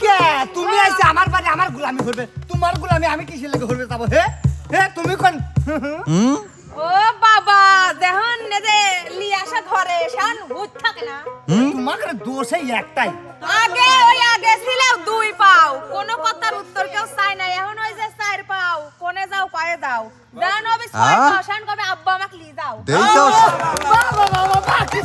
কে তুমি আইছে আমার বাড়ি আমার গোলামি করবে, তোমার গোলামি আমি কিসের লাগে করবে যাবো? হে হে তুমি কোন? ও বাবা দেখুন যে লিয়াসা ঘরে শান ভূত থাকে না। তোমাকে দোষে একটাই, আগে ছিল 2 পাও, কোন কথার উত্তর কেউ চাই না। এখন ওই যে 4 পাও, কোনে যাও পায়ে যাও। দেন হবে 6 পাও, শান কবে আব্বা আমাকে লি যাও। দেই তো বাবা বাবা বাবা কি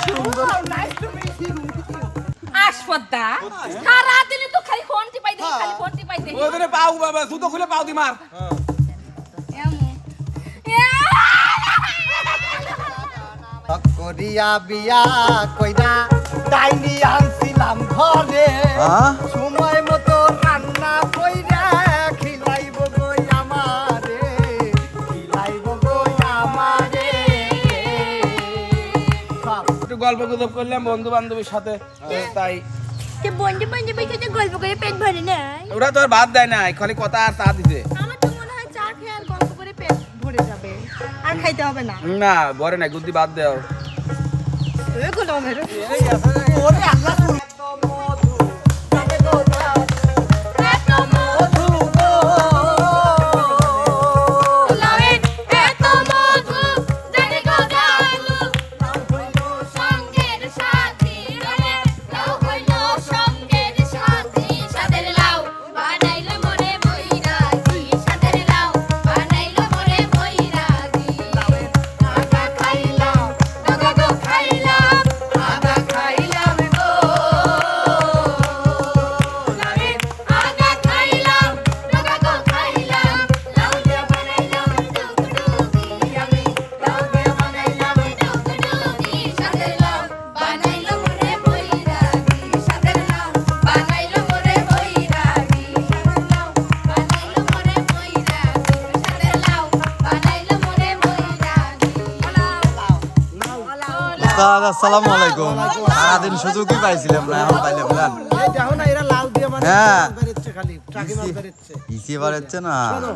সুন্দর। Nice to meet you. আশফদ্দা সারা দিন তো খালি ফোন টিপাই দেই, খালি ফোন টিপাই দেই। ওখানে পাও বাবা জুতো খুলে পাও দি মার। করিয়া বিয়া কইরা ডাইনি আনছিলাম ঘরে, সময় মতো রান্না কইরা খিলাইব গো আমারে, খিলাইব গো আমারে। একটু গল্প গুজব করলাম বন্ধু বান্ধবীর সাথে, তাই কে বন্ধু বান্ধবীর সাথে গল্প করে পেট ভরে নাই? ওরা তো আর ভাত দেয় না, খালি কথা আর চা দিতে। আমার তো মনে হয় চা খেয়ে আর গল্প করে পেট ভরে যাবে, আর খাইতে হবে না। না বরে না, গুদ্দি বাদ দেও। এগুলো মেরো ওরে আল্লাহ তুমি এত মধু জানে গো যাও, এত মধু গো লাউয়ের এত মধু জানি গো গালু, লাউ হইল সঙ্গের সাথী রে, লাউ হইল সঙ্গের সাথী, সাদের লাউ বানাইলো মোরে বৈরাগী, সাদের লাউ বানাইলো মোরে বৈরাগী। আগা খাইলাম আগা গো খাইলাম, আগা খাইলাম গো লাউয়ের আগা খাইলাম, আগা গো খাইলাম, লাউ দিয়া বানাইলাম ডুগডুগি, আমি লাউ দিয়া বানাইলাম ডুগডুগি, সাদের লাউ বানাইলো মোরে বৈরাগী, সাদের লাউ বানাইলো মোরে বৈরাগী, সাদের লাউ বানাইলো মোরে বৈরাগী, সাদের লাউ বানাইলো মোরে বৈরাগী। আসসালামু আলাইকুম। সারাদিন সুযোগই পাইছিলাম না, এখন পাইলাম না। এই দেখো না এরা লাউ দিয়ে মানে হ্যাঁ। বেরেচ্ছে, খালি টাকি মাছ বেরেচ্ছে। ইসি বাড়াচ্ছে না। শোনো,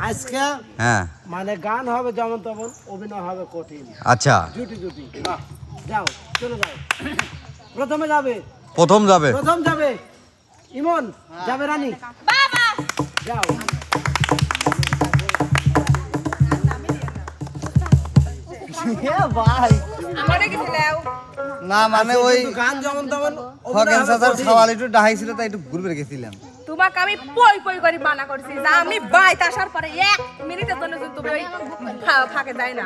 আজকে হ্যাঁ মানে গান হবে যেমন তেমন, অভিনয় হবে কঠিন, আচ্ছা, জুটি জুটি। যাও চলে যাও, প্রথমে যাবে, প্রথম যাবে। প্রথম যাবে ইমন, যাবে রানী, বাবা যাও। হে ভাই আমারে কিছু দাও। না মানে ওই কিন্তু গান যেমন তেমন, খগেন অভিনয় হবে চাচার কঠিন। খাওয়াল একটু ডাহাইছিল তাই একটু ঘুরবে গেছিলাম। তোমাকে আমি পই পই করে মানা করছি যে আমি বাইতে আসার পরে 1 মিনিটের জন্য যদি তুমি ওই ফাঁকে যাই না,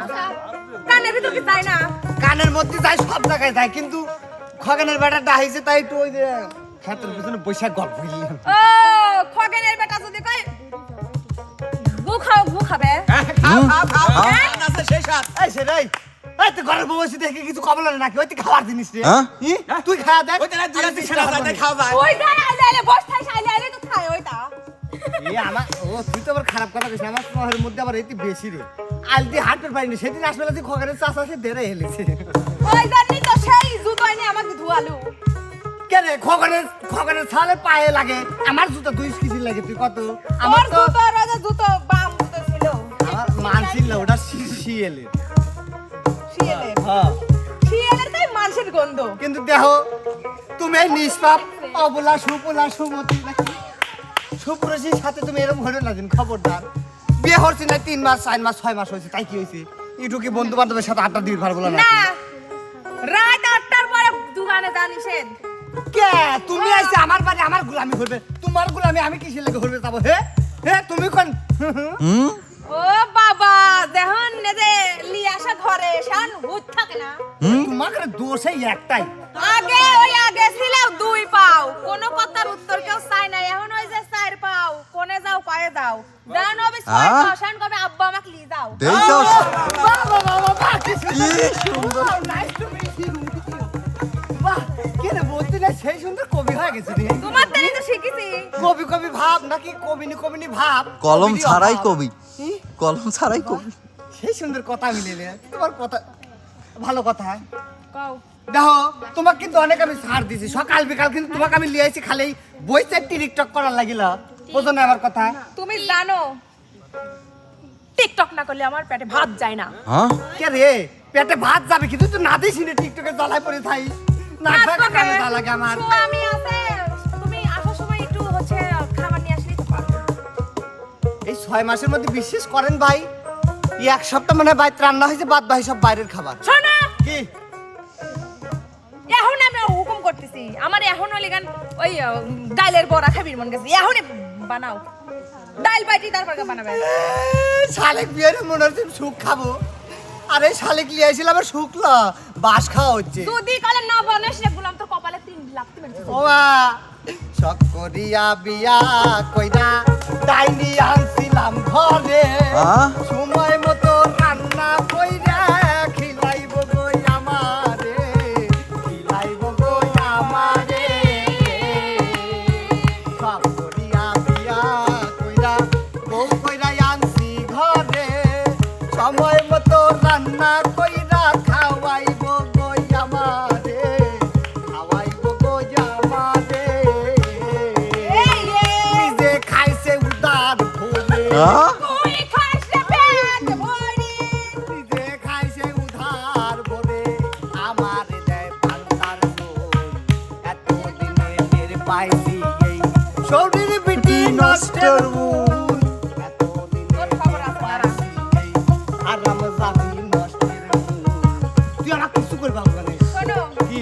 কানের ভিতর কি যাই না। কানের মধ্যে যাই, সব জায়গায় যাই, কিন্তু খগেনের বেটা ডাহাইছে তাই একটু ওই যে ক্ষেতের পিছনে বৈশাখ গল্প করলাম। ও খগেনের বেটা যদি কই গু খাবে। খাও খাও খাও, হ্যাঁ? আছে সেই সাথ। এই সেটাই, এই তুই ঘরের বউ এসে দেখে কিছু খবর না নাকি? ওই তুই খাওয়ার জিনিস রে। হ্যাঁ? তুই খাওয়া দেখ। ওই তারা জিরা দিছে না, তাই খাওয়া যায়। ওই যাই আইলে বস থাই আইলে তো খায় ওইটা। তুই তো আবার খারাপ কথা কইছিস, আমার শহরের মধ্যে আবার এটি বেশি রে। আলদি হাঁটতে পারিনি, সেদিন আসলে তুই খগেনের চাষা সে দেরে হেলেছে। ওই জানি তো সেই জুতো এনে আমাকে ধুয়ালু। কেন খগেনের ছালে পায়ে লাগে, আমার জুতা 2 কেজি লাগে, তুই কত? আমার আমার তো জুতো রাজা জুতো বাম জুতো ছিল। আমার মানছিল না, ওটা শিয়েলের। শিয়ালের হ্যাঁ, শিয়ালের তাই মানুষের গন্ধ। কিন্তু দেখো তুমি এই নিষ্পাপ অবলা সুপলা সুমতি নাকি সুপুরুষের সাথে তুমি এরকম হলো না দিন, খবরদার। বিয়ে হচ্ছে না 3 মাস 4 মাস 6 মাস হয়েছে, তাই কি হয়েছে? একটু কি বন্ধু বান্ধবের সাথে আড্ডা দিয়ে ভালো বলো না? না রাত 8টার পরে দোকানে জানিসেন। কে তুমি আইছে আমার বাড়ি আমার গোলামি করবে, তোমার গোলামি আমি কিসের লাগে করবে যাবো? হে হে তুমি কোন? ও বাবা দেখুন যে লিয়াসা ঘরে শান ভূত থাকে না। তোমাকে দোষে একটাই, আগে ছিল 2 পাও, কোন কথার উত্তর কেউ চাই না। এখন ওই যে 4 পাও, কোনে যাও পায়ে যাও। দেন হবে 6 পাও, শান কবে আব্বা আমাকে লি যাও। দেই তো বাবা বাবা বাবা কি সুন্দর, নাইস টু মিট ইউ। বাহ, কে রে বলতে না সেই সুন্দর কবি হয়ে গেছে রে। তোমার তাই তো শিখেছি। কবি কবি ভাব নাকি কবিনি ভাব? কলম কবিরই ছাড়াই অভাব। কবি, কলম ছাড়াই কবি। সেই সুন্দর কথা মিলে রে, তোমার কথা ভালো কথা। কও দেখো তোমাকে কিন্তু অনেক আমি ছাড় দিছি, সকাল বিকাল কিন্তু তোমাকে আমি লিয়ে আইছি খালি বইতে টিকটক করার লাগিল, বোঝো না আমার কথা? তুমি জানো টিকটক না করলে আমার পেটে ভাত যায় না। হ্যাঁ কে রে পেটে ভাত যাবে কিন্তু তুই না দিস টিকটকে জ্বালায় পড়ে থাই না, ভাত খাওয়া পাকে। কামে জ্বালা লাগে আমার। আমি আছে তুমি 6 মাসের মধ্যে বিশ্বাস করেন ভাই এই এক সপ্তাহ মানে বাইরে রান্না হয়েছে, বাদ ভাই সব বাইরের খাবার। শোনো কি এখন আমি হুকুম করতেছি, আমার এখন লিগান ওই ডাইলের বড়া খাবির মন গেছে, এখনই বানাও ডাইল বাটি, তারপর বানাবে। শালিক বিয়ের মনে হচ্ছে সুখ খাবো, আরে শালিক লিয়ে আইছিল আবার শুকলা বাস খাওয়া হচ্ছে। যদি কলে না বানাস রে গুলাম তোর কপালে 3 লাফতে মেরেছে। ও মা শখ করিয়া বিয়া কইরা ডাইনি আনছিলাম ঘরে, হ্যাঁ? সময় মতো রান্না কইরা খিলাইব গো আমারে, খিলাইব গো আমারে। শখ করিয়া বিয়া কইরা বউ কইরা আনছি ঘরে, সময় মতো রান্না কইরা খাওয়াইব গো আমারে, খাওয়াইব গো আমারে। নিজে খাইছে উদার ভরে, হ্যাঁ? তুই খাইস রে পেট ভরি, নিজে খাইছে উধার ভরে, আমার দেয় পান্তার দই, এতদিনে টের পাইছি এই শরীর বিটি নষ্টের মূল, এতদিনে তোর খবর টের আছে না? পাইছি এই আরাম জানি নষ্টের মূল। তুই আমার কিছু করবা ওখানে শোনো কি?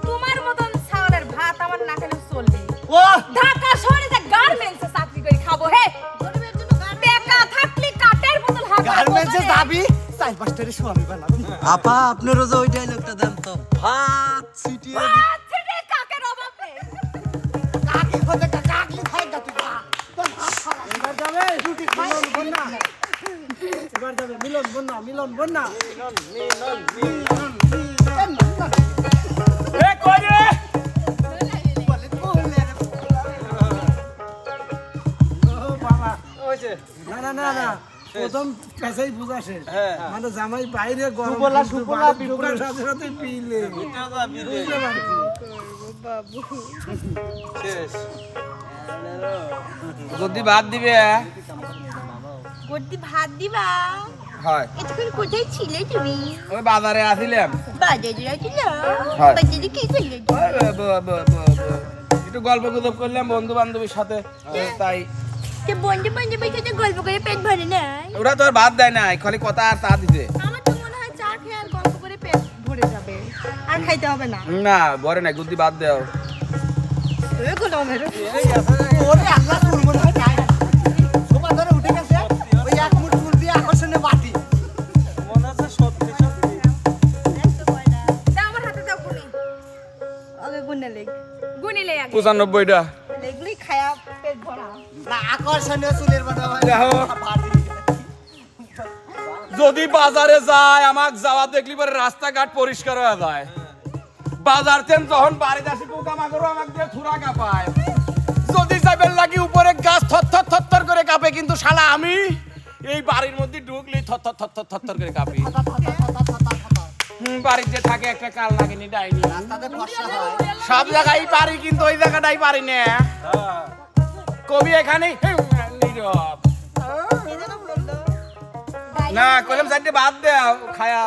তোমার মতন চাউলের ভাত আমার না খেলে চলবে। ও ঢাকা শহরে যে গার্মেন্টসে চাকরি করে খাবো হে, টাকা থাকলে কাটের বোতল হাতে গার্মেন্টসে যাবি 4-5টার স্বামী বানাবি। আপা আপনারও যে ওই ডায়লগটা দেন তো, ভাত ছিটিয়ে দি- ছেড়ে কাকের অভাব নেই। কাকি খোঁজে কাকলি খাই গা তুই খা। তোর ভাত খাওয়া। এবার যাবে মিলন বন্যা, এবার যাবে মিলন বন্যা, মিলন বন্যা। এ কই রে? বলে বলে রে। ও বাবা না না না না, প্রথম পেছাই বুঝা শেষ। মানে জামাই বাইরে গরম সুবলা, কিন্তু সুবলা, বাড়ি ঢোকার সাথে সাথে পিলে বুঝতে পারছি। যদি ভাত দিবে গড়ি ভাত দিবা? হয় এতক্ষণ কোথায় ছিলে তুমি? ওই বাজারে আসিলাম। বাজারে আছিল? হ্যাঁ। বাজারে কি করলে? একটু গল্প গুজব করলাম বন্ধু বান্ধবীর সাথে, তাই সে বন্ধু বান্ধবের সাথে গল্প করে পেট ভরে নাই? ওরা তো আর ভাত দেয় না, খালি কথা আর চা দিতে। আমার তো মনে হয় চা খেয়ে আর গল্প করে পেট ভরে যাবে, আর খাইতে হবে না। না ভরে না, গুদ্দি ভাত দেও। এগুলো মেরো ওরে আল্লাহ চুল মনে হয় নাই। সোফা ধরে উঠে গেছে। ওই এক মুঠ চুল দিয়ে আকর্ষণে বাটি। দাও আমার হাতে দাও গুনি, আগে গুনে লেগ, গুনিলে আগে 95টা। লেগলি খায়া পেট ভরা। না আকর্ষণীয় চুলের বাটা হয়। দেখো। বাটি। যদি বাজারে যায় আমাক যাওয়া দেখলি পরে রাস্তাঘাট পরিষ্কার হয়ে যায়। বাজার তেন যখন বাড়িতে আসি পোকামাকড়ও আমাক দিয়ে থুরা কাঁপায়। যদি যাবেন লাগি উপরে গাছ থরথর থরথর করে কাঁপে, কিন্তু শালা আমি এই বাড়ির মধ্যে ঢুকলি থরথর থরথর থরথর করে কাঁপি। বাড়িতে থাকে একটা কাল নাগিনি ডাইনি, রাস্তাতে ফর্সা হয়। সব জায়গায় পারি কিন্তু ওই জায়গাটাই পারি না। কবি এখানে নীরব। না কইলাম চারটে ভাত দাও খায়া।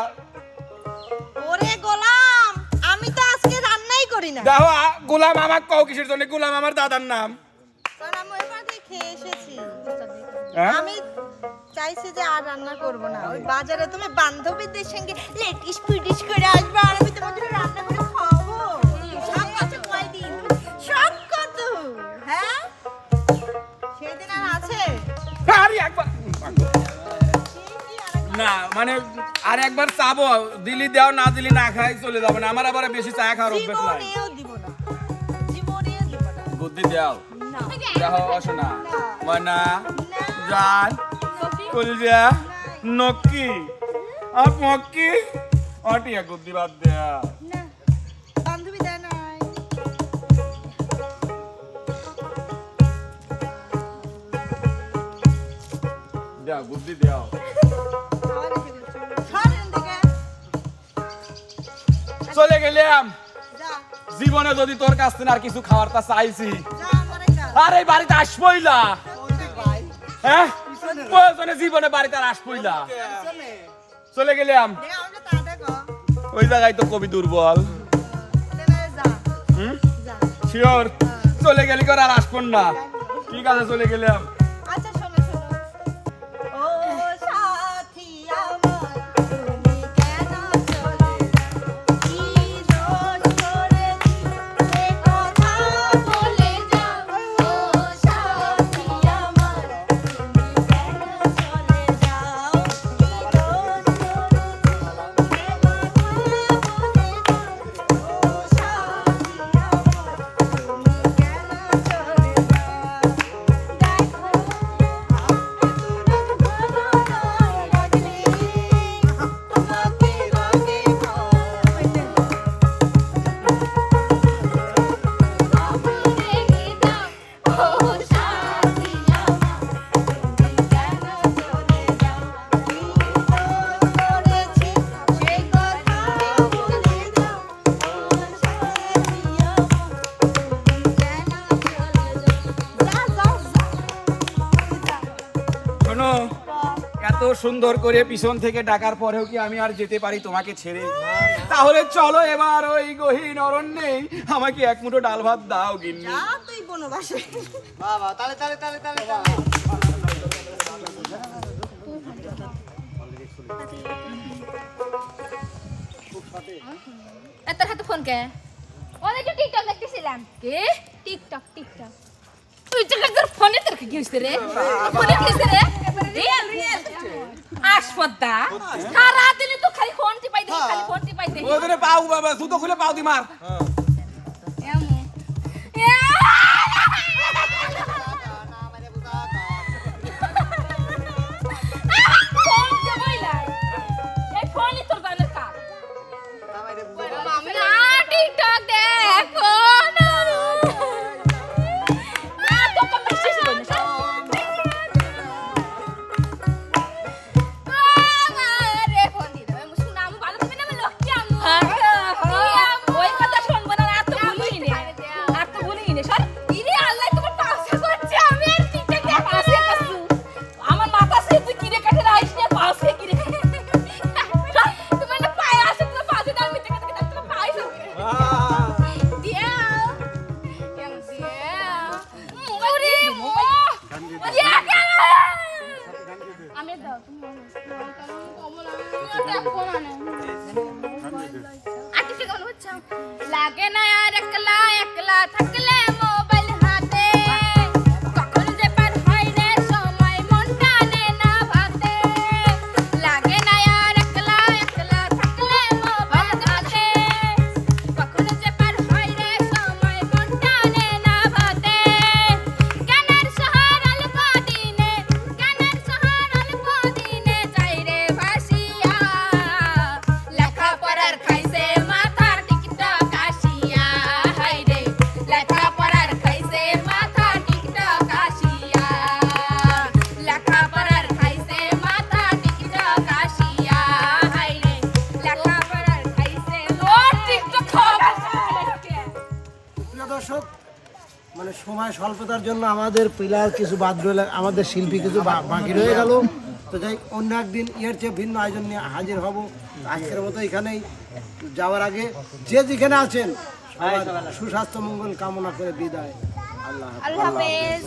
ওরে গোলাম, আমি তো আজকে রান্নাই করি না। দেখো গোলাম আমাক কও কিসের জন্য? গোলাম আমার দাদার নাম। কারণ আমি ওই বাড়িতে খেয়ে এসেছি। হ্যাঁ? আমি চাইছি যে আর রান্না করব না। ওই বাজারে তুমি বান্ধবীদের সঙ্গে লেটিস পিটিস করে আসবে, আর আমি তোমাদের রান্না করে খাওয়াবো। সব আছে কয়দিন? সব কত? হ্যাঁ? সেদিন আর আছে? আরে একবার না মানে আর একবার চাবো, দিলি দাও, না দিলি না খাই চলে যাবে না। আমার আবার বেশি চা খাওয়ার অভ্যাস নাই। জীবনেও দিব না। জীবনেও দিব না। বুদ্ধি দাও। না। দেখো অসনা ময়না না। জান কলজা নক্কি আর মক্কি অটিয়া বুদ্ধি বাদ দেয়া। না। বান্ধবী দেয় নাই। দাও বুদ্ধি দাও। খাওয়া রেখে দিচ্ছি। সরেন থেকে। চলে গেলাম। যা, জীবনে যদি তোর কাছ থেকে আর কিছু খাওয়ার তা চাইছি, যা আমারে খা। আর এই বাড়িতে আসবই না। হ্যাঁ প্রয়োজনে জীবনে বাড়িতে আর আসবই না। চলে গেলাম দে আমাকে তা দেখো। ওই জায়গায় তো কবি দুর্বল। তেলে যা। হুম যা। শিওর চলে গেলি করে আর আসবো না। ঠিক আছে চলে গেলাম। আচ্ছা শোনো শোনো, সুন্দর করে পিছন থেকে ডাকার পরেও কি আমি আর যেতে পারি তোমাকে ছেড়ে? তাহলে চলো এবার ওই গহীন অরণ্যে আমাকে এক মুঠো ডাল ভাত দাও গিন্নি। তুই বনবাসে বাবা তালে তালে তালে তালে তোর হাতে ফোন কে? ওদের যে টিকটক দেখতেছিলাম। কে? TikTok TikTok. তুই যে তোর ফোনে তোর কি হইছে রে? ফোনে কি হইছে রে? Real real. আশপদ্দা। সারা দিন তো খালি ফোন টিপাই দে, খালি ফোন টিপাই দে। ওদের পাও বাবা জুতো খুলে পাও দি মার। এমন। ফোন কে বইলা? এই ফোনই তোর জানের কাজ। না টিকটক দেখো না। তো কম শেষ করে না। আরে ফোন দি দাও। আমি শুনাম ভালো তুমি না লক্ষ্মী আমু। ওই কথা শুনবো না আর তো ভুলিনি নে। আর তো ভুলিনি নে সর। ইরে আল্লাহ তোমার পাশে করছে আমি আর টিকটক দেখ পাশে করছু। আমার মাথা সে তুই কিরে কাটে রাইস না পাশে কিরে। তুমি না পায় আসে তো পাশে দাও মিটে কাটে দাও তুমি পায় দিও। ওরে ইয়া কেন? আমি দাও তুমি লাগে না আর একলা একলা থাকলে মোবাইল হাতে কখন যে পার হয় রে সময় মন টানে না ভাতে লাগে না আর একলা একলা থাকলে মোবাইল হাতে কখন যে পার হয় রে সময় মন টানে না ভাতে গানের শহর অল্প দিনে গানের শহর অল্প দিনে যাই রে ভাসিয়া লেখাপড়ার খাইছে মাথার টিকটক আসিয়া হাই রে লেখাপড়ার খাইছে মাথা টিকটক আসিয়া লেখাপড়ার খাইছে মাথা টিকটক আসিয়া হাই রে লেখাপড়ার খাইছে ও টিকটক খাওয়া প্রিয় দর্শক, মানে সময় স্বল্পতার জন্য আমাদের প্লেয়ার কিছু বাদ রইল, আমাদের শিল্পী কিছু বাকি রয়ে গেল। তো যাই অন্য একদিন এর চেয়ে ভিন্ন আয়োজন নিয়ে হাজির হব। আজকের মতো এখানেই যাওয়ার আগে যে যেখানে আছেন সবার সুস্বাস্থ্য মঙ্গল কামনা করে বিদায়। আল্লাহ হাফেজ। আল্লাহ হাফেজ।